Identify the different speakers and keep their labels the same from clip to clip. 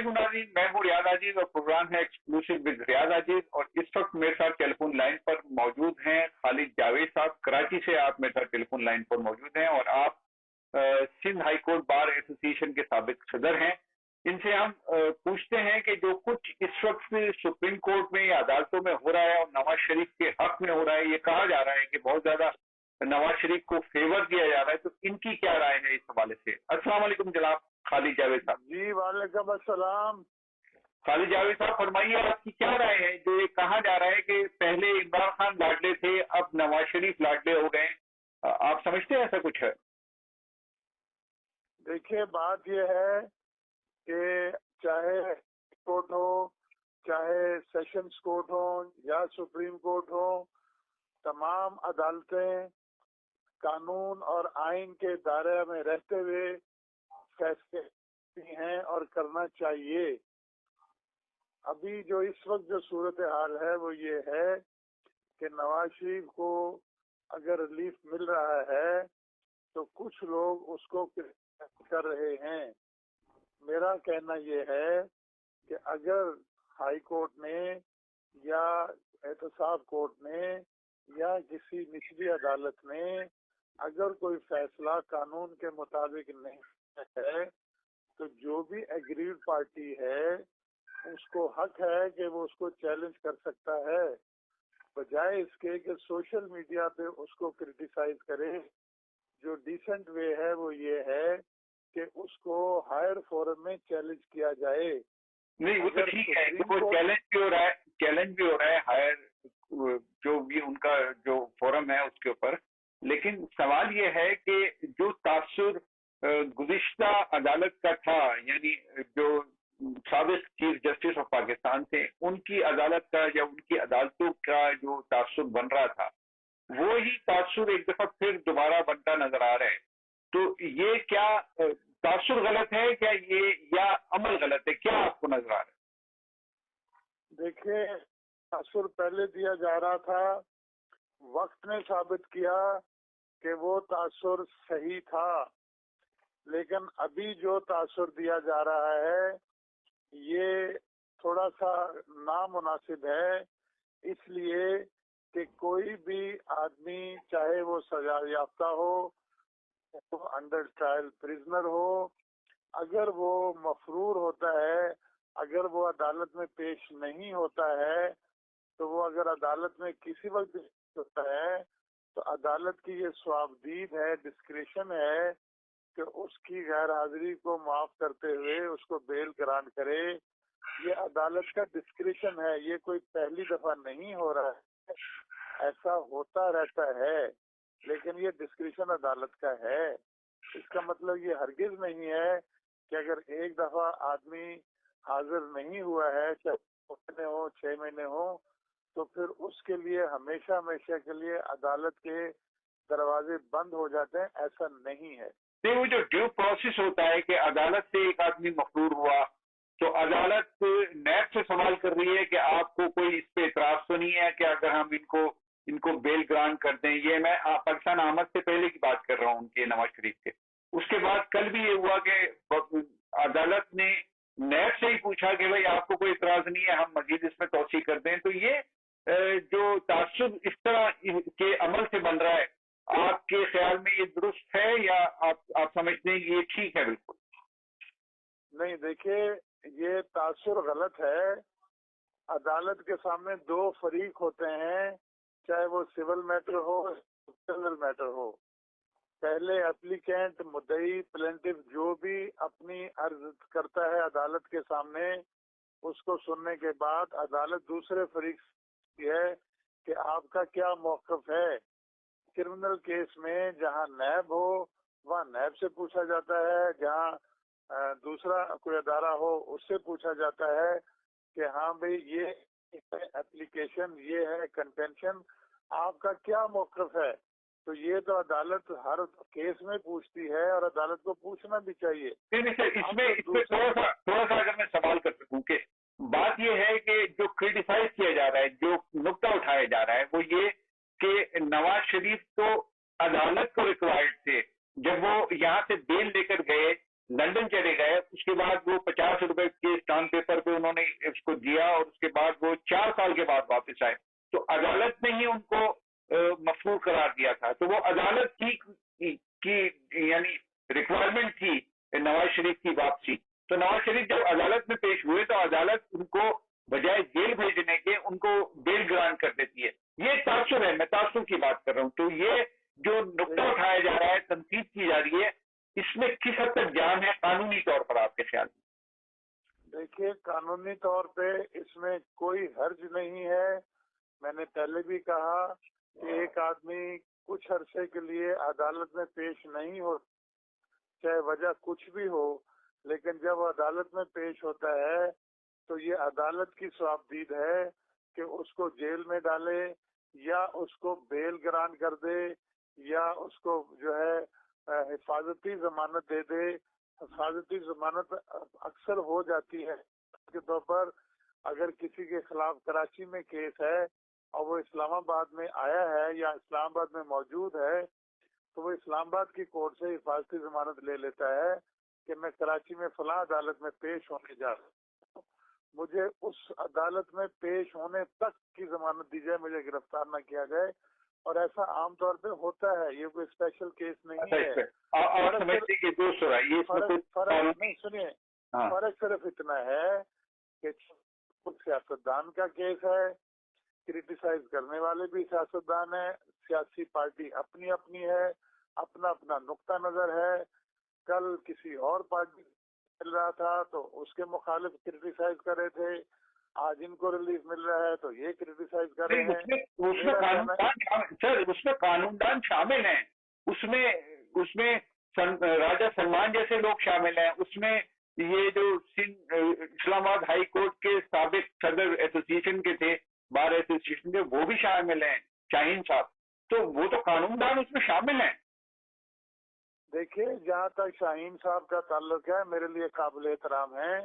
Speaker 1: علیکم ناظرین، میں ہوں ریاض عزیز اور پروگرام ہے ایکسکلوسیو ود ریاض عزیز، اور اس وقت میرے ساتھ ٹیلی فون لائن پر موجود ہیں خالد جاوید صاحب۔ کراچی سے آپ میرے ساتھ ٹیلی فون لائن پر موجود ہیں اور آپ سندھ ہائی کورٹ بار ایسوسی ایشن کے سابق صدر ہیں۔ ان سے ہم پوچھتے ہیں کہ جو کچھ اس وقت سپریم کورٹ میں یا عدالتوں میں ہو رہا ہے اور نواز شریف کے حق میں ہو رہا ہے، یہ کہا جا رہا ہے کہ بہت زیادہ نواز شریف کو فیور دیا جا رہا ہے، تو ان کی کیا رائے ہے اس حوالے سے؟ السلام علیکم جناب خالد جاوید صاحب۔
Speaker 2: جی وعلیکم السلام۔
Speaker 1: خالد جاوید صاحب فرمائیے، آپ کی کیا رائے ہے جو یہ کہا جا رہا ہے کہ پہلے عمران خان لاڈلے تھے، اب نواز شریف لاڈلے ہو گئے؟ آپ سمجھتے ہیں ایسا کچھ ہے؟
Speaker 2: دیکھیے بات یہ ہے کہ چاہے کورٹ ہو، چاہے سیشنز کورٹ ہو یا سپریم کورٹ ہو، تمام عدالتیں قانون اور آئین کے دائرے میں رہتے ہوئے فیصلے ہیں اور کرنا چاہیے۔ ابھی جو اس وقت جو صورتحال ہے وہ یہ ہے کہ نواز شریف کو اگر ریلیف مل رہا ہے تو کچھ لوگ اس کو کر رہے ہیں۔ میرا کہنا یہ ہے کہ اگر ہائی کورٹ نے یا احتساب کورٹ نے یا کسی نچلی عدالت نے اگر کوئی فیصلہ قانون کے مطابق نہیں ہے تو جو بھی ایگریڈ پارٹی ہے اس کو حق ہے کہ وہ اس کو چیلنج کر سکتا ہے، بجائے اس کے کہ سوشل میڈیا پہ اس کو کرٹیسائز کرے۔ جو ڈیسنٹ وے ہے وہ یہ ہے کہ اس کو ہائر فورم میں چیلنج کیا جائے۔
Speaker 1: نہیں وہ تو ٹھیک ہے کہ وہ چیلنج بھی ہو رہا ہے ہائر جو بھی ان کا جو فورم ہے اس کے اوپر، لیکن سوال یہ ہے کہ جو تاثر گزشتہ عدالت کا تھا، یعنی جو سابق چیف جسٹس آف پاکستان تھے، ان کی عدالت کا یا ان کی عدالتوں کا جو تاثر بن رہا تھا وہی تاثر ایک دفعہ پھر دوبارہ بنتا نظر آ رہا ہے۔ تو یہ کیا تاثر غلط ہے کیا یہ، یا عمل غلط ہے؟ کیا آپ کو نظر آ رہا ہے؟
Speaker 2: دیکھیں تاثر پہلے دیا جا رہا تھا، وقت نے ثابت کیا کہ وہ تاثر صحیح تھا، لیکن ابھی جو تاثر دیا جا رہا ہے یہ تھوڑا سا نامناسب ہے، اس لیے کہ کوئی بھی آدمی چاہے وہ سزا یافتہ ہو، انڈر ٹرائل پرزنر ہو، اگر وہ مفرور ہوتا ہے، اگر وہ عدالت میں پیش نہیں ہوتا ہے تو وہ اگر عدالت میں کسی وقت ہوتا ہے تو عدالت کی یہ ثوابدید ہے، ڈسکریشن ہے کہ اس کی غیر حاضری کو معاف کرتے ہوئے اس کو بیل گرانٹ کرے۔ یہ عدالت کا ڈسکریشن ہے، یہ کوئی پہلی دفعہ نہیں ہو رہا ہے، ایسا ہوتا رہتا ہے، لیکن یہ ڈسکریشن عدالت کا ہے۔ اس کا مطلب یہ ہرگز نہیں ہے کہ اگر ایک دفعہ آدمی حاضر نہیں ہوا ہے، چاہے 2 مہینے ہو 6 مہینے ہو، تو پھر اس کے لیے ہمیشہ ہمیشہ کے لیے عدالت کے دروازے بند ہو جاتے ہیں، ایسا نہیں ہے۔
Speaker 1: نہیں، وہ جو ڈیو پروسیس ہوتا ہے کہ عدالت سے ایک آدمی مفرور ہوا تو عدالت نیب سے سوال کر رہی ہے کہ آپ کو کوئی اس پہ اعتراض تو نہیں ہے کہ اگر ہم ان کو بیل گرانٹ کر دیں؟ یہ میں پاکستان آمد سے پہلے کی بات کر رہا ہوں ان کے نواز شریف کے۔ اس کے بعد کل بھی یہ ہوا کہ عدالت نے نیب سے ہی پوچھا کہ بھائی آپ کو کوئی اعتراض نہیں ہے، ہم مزید اس میں توسیع کر دیں۔ تو یہ جو تعصب اس طرح کے عمل سے بن رہا ہے، آپ کے خیال میں یہ درست ہے یا آپ سمجھتے ہیں کہ یہ ٹھیک ہے؟ بالکل
Speaker 2: نہیں، دیکھیے یہ تاثر غلط ہے۔ عدالت کے سامنے 2 فریق ہوتے ہیں، چاہے وہ سول میٹر ہو کرمنل میٹر ہو۔ پہلے اپلیکینٹ، مدعی، پلینٹف جو بھی اپنی عرض کرتا ہے عدالت کے سامنے، اس کو سننے کے بعد عدالت دوسرے فریق کی ہے کہ آپ کا کیا موقف ہے۔ کرمنل کیس میں جہاں نیب ہو وہاں نیب سے پوچھا جاتا ہے، جہاں دوسرا کوئی ادارہ ہو اس سے پوچھا جاتا ہے کہ ہاں بھئی یہ اپلیکیشن، یہ ہے کنٹینشن، آپ کا کیا موقف ہے۔ تو یہ تو عدالت ہر کیس میں پوچھتی ہے اور عدالت کو پوچھنا بھی چاہیے۔
Speaker 1: اس میں تھوڑا سا اگر میں سوال کر سکوں کہ بات یہ ہے کہ جو کرٹیسائز کیا جا رہا ہے، جو نقطہ اٹھایا جا رہا ہے وہ یہ کہ نواز شریف تو عدالت کو ریکوائرڈ تھے، جب وہ یہاں سے بیل لے کر گئے لندن چلے گئے. اس کے بعد وہ 50 روپے کے اسٹامپ پیپر پہ انہوں نے اس کو دیا اور اس کے بعد وہ 4 سال کے بعد واپس آئے. تو عدالت نے ہی ان کو مفرور قرار دیا تھا. تو وہ عدالت کی یعنی ریکوائرمنٹ تھی نواز شریف کی واپسی. تو نواز شریف جب عدالت میں پیش ہوئے تو عدالت ان کو بجائے جیل بھیجنے کے ان کو بیل گرانٹ کر دیتی ہے. یہ تعصب ہے, میں تعصب کی بات کر رہا ہوں. تو یہ جو نقطہ اٹھایا جا رہا ہے, تنقید کی جا رہی ہے, اس میں کس حد تک جان ہے قانونی طور پر آپ کے خیال میں؟
Speaker 2: دیکھیے, قانونی طور پہ اس میں کوئی حرج نہیں ہے. میں نے پہلے بھی کہا کہ ایک آدمی کچھ عرصے کے لیے عدالت میں پیش نہیں ہو, چاہے وجہ کچھ بھی ہو, لیکن جب عدالت میں پیش ہوتا ہے تو یہ عدالت کی ثوابدید ہے کہ اس کو جیل میں ڈالے یا اس کو بیل گرانٹ کر دے یا اس کو جو ہے حفاظتی ضمانت دے دے. حفاظتی ضمانت اکثر ہو جاتی ہے کے طور پر اگر کسی کے خلاف کراچی میں کیس ہے اور وہ اسلام آباد میں آیا ہے یا اسلام آباد میں موجود ہے تو وہ اسلام آباد کی کورٹ سے حفاظتی ضمانت لے لیتا ہے کہ میں کراچی میں فلاں عدالت میں پیش ہونے جا رہا ہوں, مجھے اس عدالت میں پیش ہونے تک کی ضمانت دی جائے, مجھے گرفتار نہ کیا جائے. اور ایسا عام طور پہ ہوتا ہے, یہ کوئی اسپیشل کیس نہیں ہے. فرق نہیں, سنیے, فرق صرف اتنا ہے کہ سیاستدان کا کیس ہے, کریٹیسائز کرنے والے بھی سیاستدان ہیں, سیاسی پارٹی اپنی اپنی ہے, اپنا اپنا نقطہ نظر ہے. کل کسی اور پارٹی مل رہا تھا تو اس کے مخالف کریٹیسائز کر رہے تھے, آج ان کو ریلیف مل رہا ہے تو یہ کریٹیسائز کر رہے ہیں.
Speaker 1: اس میں قانون دان شامل ہیں, اس میں راجہ سلمان جیسے لوگ شامل ہیں, اس میں یہ جو اسلام آباد ہائی کورٹ کے سابق صدر ایسوسیشن کے تھے, بار ایسوسیشن کے, وہ بھی شامل ہیں, شاہین صاحب. تو وہ تو قانون دان اس میں شامل ہیں.
Speaker 2: دیکھیے, جہاں تک شاہین صاحب کا تعلق ہے میرے لیے قابل احترام ہے,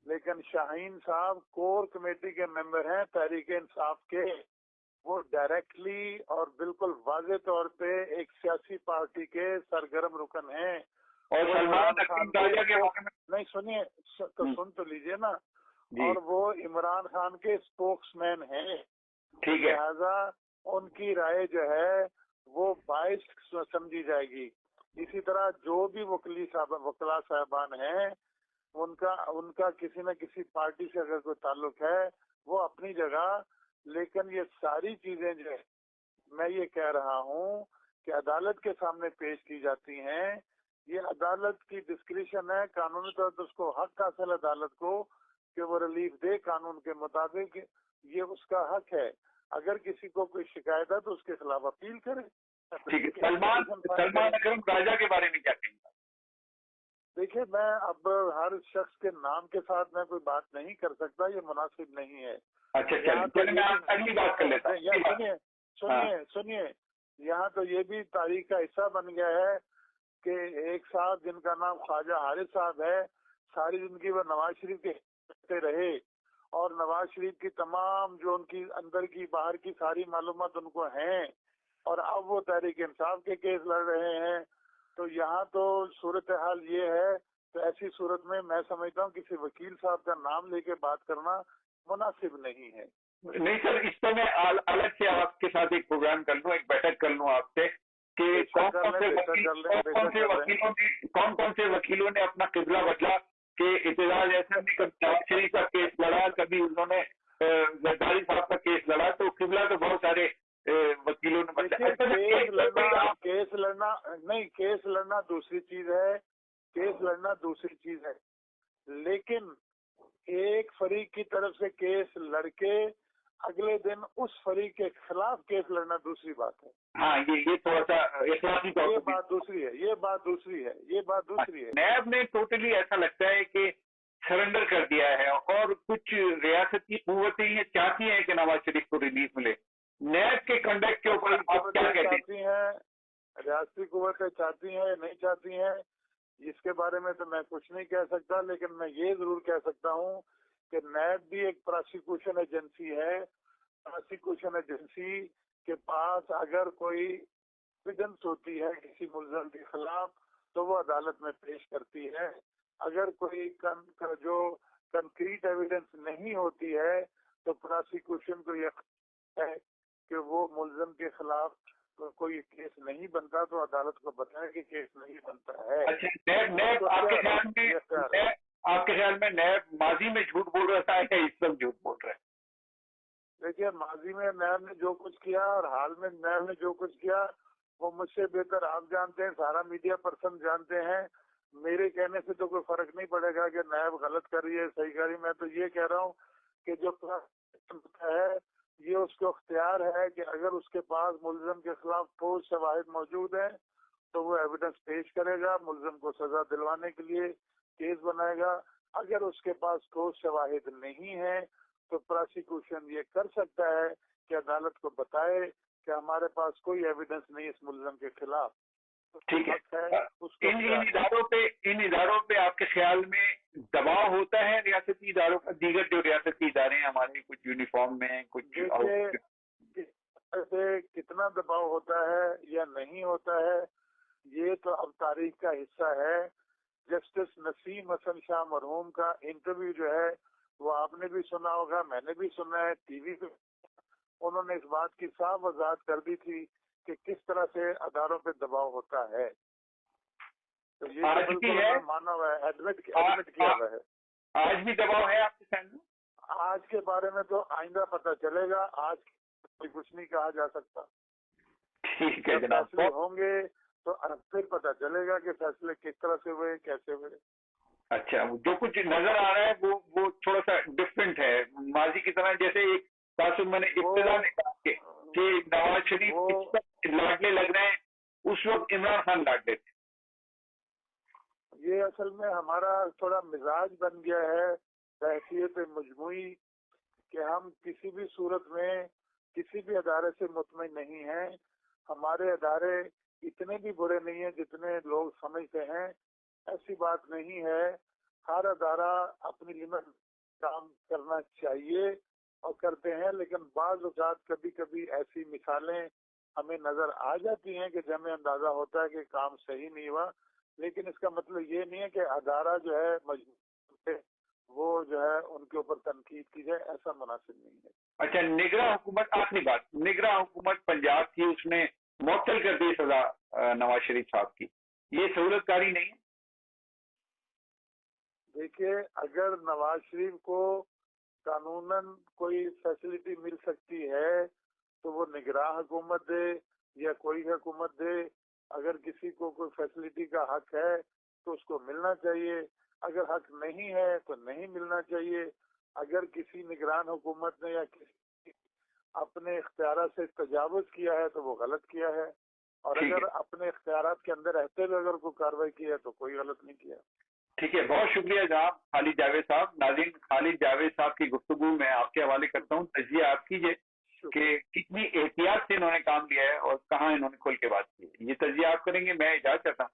Speaker 2: لیکن شاہین صاحب کور کمیٹی کے ممبر ہیں تحریک انصاف کے. وہ ڈائریکٹلی اور بالکل واضح طور پہ ایک سیاسی پارٹی کے سرگرم رکن ہیں.
Speaker 1: اور سلمان خان
Speaker 2: نہیں, سنیے تو سن تو لیجئے نا. اور وہ عمران خان کے اسپوکس مین ہیں, لہذا ان کی رائے جو ہے وہ باعث سمجھی جائے گی. اسی طرح جو بھی وکلا صاحبان ہیں ان کا کسی نہ کسی پارٹی سے اگر کوئی تعلق ہے وہ اپنی جگہ, لیکن یہ ساری چیزیں جو ہے میں یہ کہہ رہا ہوں کہ عدالت کے سامنے پیش کی جاتی ہیں. یہ عدالت کی ڈسکریشن ہے, قانونی طور پر اس کو حق حاصل عدالت کو کہ وہ ریلیف دے قانون کے مطابق, یہ اس کا حق ہے. اگر کسی کو کوئی شکایت ہے تو اس کے خلاف اپیل کرے.
Speaker 1: سلمان اکرم راجہ کے بارے میں کیا کہیں گا؟
Speaker 2: دیکھیے, میں اب ہر شخص کے نام کے ساتھ میں کوئی بات نہیں کر سکتا, یہ مناسب نہیں ہے.
Speaker 1: اگلی بات کر لیتا
Speaker 2: ہوں. سنیے, یہاں تو یہ بھی تاریخ کا حصہ بن گیا ہے کہ ایک صاحب جن کا نام خواجہ حارث صاحب ہے, ساری زندگی وہ نواز شریف کے رہے اور نواز شریف کی تمام جو ان کی اندر کی باہر کی ساری معلومات ان کو ہیں, اور اب وہ تحریک انصاف کے کیس لڑ رہے ہیں. تو یہاں تو صورتحال یہ ہے, تو ایسی صورت میں سمجھتا ہوں کسی وکیل صاحب کا نام لے کے بات کرنا مناسب نہیں ہے.
Speaker 1: نہیں سر, اس پہ میں الگ سے آپ کے ساتھ ایک پروگرام کر لوں, ایک بیٹھک کر لوں آپ سے کہ کون کون سے وکیلوں نے اپنا قبلہ بدلا, کہ اعتزاز احسن نے کبھی نواز شریف کا کیس لڑا, کبھی انہوں نے زرداری صاحب کا کیس لڑا, تو قبلہ تو بہت سارے وکیلوں نے بدلا.
Speaker 2: کیس لڑنا دوسری چیز ہے, کیس لڑنا دوسری چیز ہے, لیکن ایک فریق کی طرف سے کیس لڑ کے اگلے دن اس فریق کے خلاف کیس لڑنا دوسری بات ہے.
Speaker 1: ہاں, یہ تھوڑا سا اخلاقی طور
Speaker 2: پر بات دوسری ہے.
Speaker 1: نیب نے ٹوٹلی ایسا لگتا ہے کہ سرنڈر کر دیا ہے, اور کچھ ریاستی قوتیں یہ چاہتی ہیں کہ نواز شریف کو ریلیف ملے. نیب کے کنڈکٹ کے اوپر آپ کیا کہتے ہیں؟
Speaker 2: ریاستی قوتیں چاہتی ہیں یا نہیں چاہتی ہیں, اس کے بارے میں تو میں کچھ نہیں کہہ سکتا, لیکن میں یہ ضرور کہہ سکتا ہوں کہ نیب بھی ایک پراسیکیوشن ایجنسی ہے. پراسیکیوشن ایجنسی کے پاس اگر کوئی ایویڈنس ہوتی ہے کسی ملزم کے خلاف تو وہ عدالت میں پیش کرتی ہے. اگر کوئی جو کنکریٹ ایویڈنس نہیں ہوتی ہے تو پراسیکیوشن کو یہ ہے کہ وہ ملزم کے خلاف کوئی کیس نہیں بنتا تو عدالت کو بتائے کہ کیس نہیں بنتا ہے.
Speaker 1: اچھا نیب آپ کے خیال میں نیب ماضی میں جھوٹ بول رہا ہے یا اس وقت جھوٹ بول رہا ہے؟
Speaker 2: دیکھیے ماضی میں نیب نے جو کچھ کیا اور حال میں نیب نے جو کچھ کیا وہ مجھ سے بہتر آپ جانتے ہیں, سارا میڈیا پرسن جانتے ہیں. میرے کہنے سے تو کوئی فرق نہیں پڑے گا کہ نیب غلط کر رہی ہے صحیح کر رہی ہے. میں تو یہ کہہ رہا ہوں کہ جو ہے یہ اس کو اختیار ہے کہ اگر اس کے پاس ملزم کے خلاف ٹھوس شواہد موجود ہیں تو وہ ایویڈنس پیش کرے گا, ملزم کو سزا دلوانے کے لیے کیس بنائے گا. اگر اس کے پاس ٹھوس شواہد نہیں ہے تو پراسیکیوشن یہ کر سکتا ہے کہ عدالت کو بتائے کہ ہمارے پاس کوئی ایویڈنس نہیں اس ملزم کے خلاف.
Speaker 1: ٹھیک ہے. ان اداروں پہ آپ کے خیال میں دباؤ ہوتا ہے ریاستی اداروں کا؟ دیگر جو ریاستی ادارے ہیں ہمارے کچھ یونیفارم میں کچھ
Speaker 2: کتنا دباؤ ہوتا ہے یا نہیں ہوتا ہے یہ تو اب تاریخ کا حصہ ہے. جسٹس نسیم حسن شاہ مرحوم کا انٹرویو جو ہے وہ آپ نے بھی سنا ہوگا, میں نے بھی سنا ہے, ٹی وی پہ انہوں نے اس بات کی صاف وضاحت کر دی تھی کہ کس طرح سے اداروں پہ دباؤ ہوتا ہے. تو یہ بالکل مانا ہوا ہے, ایڈمٹ کیا ہوا ہے.
Speaker 1: آج بھی دباؤ ہے آپ کے سامنے؟
Speaker 2: آج کے بارے میں تو آئندہ پتہ چلے گا, آج کچھ نہیں کہا جا سکتا.
Speaker 1: ٹھیک ہے جناب,
Speaker 2: فیصلے ہوں گے تو پھر پتہ چلے گا کہ فیصلے کس طرح سے ہوئے, کیسے ہوئے.
Speaker 1: اچھا, جو کچھ نظر آ رہا ہے وہ تھوڑا سا ڈفرینٹ ہے ماضی کی طرح. جیسے ایک تاثر میں نے ابتدا میں کہا کہ نواز شریف لاڈلے لگ رہے ہیں, اس وقت عمران خان لاڈلے تھے.
Speaker 2: یہ اصل میں ہمارا تھوڑا مزاج بن گیا ہے بحیثیت مجموعی کہ ہم کسی بھی صورت میں کسی بھی ادارے سے مطمئن نہیں ہیں. ہمارے ادارے اتنے بھی برے نہیں ہیں جتنے لوگ سمجھتے ہیں, ایسی بات نہیں ہے. ہر ادارہ اپنی لمٹ کام کرنا چاہیے اور کرتے ہیں, لیکن بعض اوقات کبھی کبھی ایسی مثالیں ہمیں نظر آ جاتی ہیں کہ جب ہمیں اندازہ ہوتا ہے کہ کام صحیح نہیں ہوا, لیکن اس کا مطلب یہ نہیں ہے کہ ادارہ جو ہے مجبور وہ جو ہے ان کے اوپر تنقید کی جائے, ایسا مناسب نہیں ہے.
Speaker 1: اچھا, نگراں حکومت, آخری بات, نگراں حکومت پنجاب کی اس نے معطل کر دی سزا نواز شریف صاحب کی, یہ سہولت کاری نہیں ہے؟
Speaker 2: دیکھیے اگر نواز شریف کو قانوناً کوئی فیسلٹی مل سکتی ہے تو وہ نگراں حکومت دے یا کوئی حکومت دے. اگر کسی کو کوئی فیسلٹی کا حق ہے تو اس کو ملنا چاہیے, اگر حق نہیں ہے تو نہیں ملنا چاہیے. اگر کسی نگران حکومت نے یا کسی اپنے اختیارات سے تجاوز کیا ہے تو وہ غلط کیا ہے, اور اگر اپنے اختیارات کے اندر رہتے ہوئے اگر کوئی کارروائی کی ہے تو کوئی غلط نہیں کیا.
Speaker 1: ٹھیک ہے, بہت شکریہ جناب خالد جاوید صاحب. ناظرین, خالد جاوید صاحب کی گفتگو میں آپ کے حوالے کرتا ہوں. تجزیہ آپ کیجیے کہ کتنی احتیاط سے انہوں نے کام لیا ہے اور کہاں انہوں نے کھل کے بات کی ہے. یہ تجزیہ آپ کریں گے, میں اجازت چاہتا ہوں.